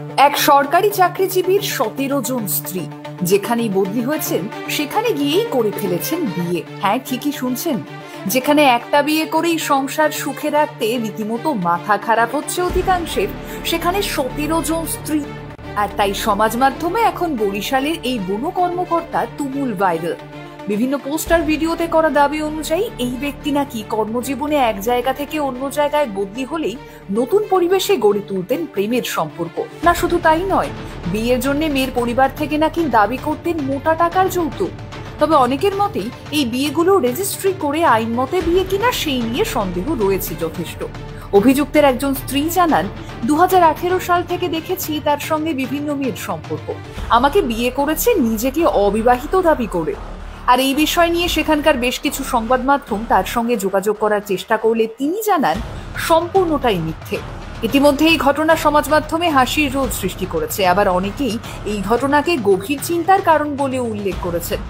এক সরকারি চাকরিজীবীর 17 জন স্ত্রী যেখানেই বদলি হয়েছেন সেখানে গিয়েই করে ফেলেছেন বিয়ে। হ্যাঁ, ঠিকই শুনছেন, যেখানে একটা বিয়ে করেই সংসার সুখে রাখতে রীতিমতো মাথা খারাপ হচ্ছে অধিকাংশের, সেখানে 17 জন স্ত্রী। আর তাই সমাজ মাধ্যমে এখন বরিশালের এই বন কর্মকর্তা তুমুল ভাইরাল। বিভিন্ন পোস্টার ভিডিওতে করা দাবি অনুযায়ী এই ব্যক্তি নাকি কর্মজীবনে এক জায়গা থেকে অন্য জায়গায় বদলি হলেই নতুন পরিবেশে গড়ে তুলতেন প্রেমের সম্পর্ক। না শুধু তাই নয়, বিয়ের জন্য মেয়ের পরিবার থেকে নাকি দাবি করতেন মোটা টাকার যৌতুক। তবে অনেকের মতেই এই বিয়েগুলো রেজিস্ট্রি করে আইন মতে বিয়ে কিনা সেই নিয়ে সন্দেহ রয়েছে যথেষ্ট। অভিযুক্তের একজন স্ত্রী জানান, 2018 সাল থেকে দেখেছি তার সঙ্গে বিভিন্ন মেয়ের সম্পর্ক। আমাকে বিয়ে করেছে নিজেকে অবিবাহিত দাবি করে। আর এই বিষয় নিয়ে সেখানকার বেশ কিছু সংবাদ মাধ্যম তার সঙ্গে যোগাযোগ করার চেষ্টা করলে তিনি জানান সম্পূর্ণটাই মিথ্যে। ইতিমধ্যে এই ঘটনা সমাজ মাধ্যমে হাসির রোল সৃষ্টি করেছে, আবার অনেকেই এই ঘটনাকে গভীর চিন্তার কারণ বলে উল্লেখ করেছেন।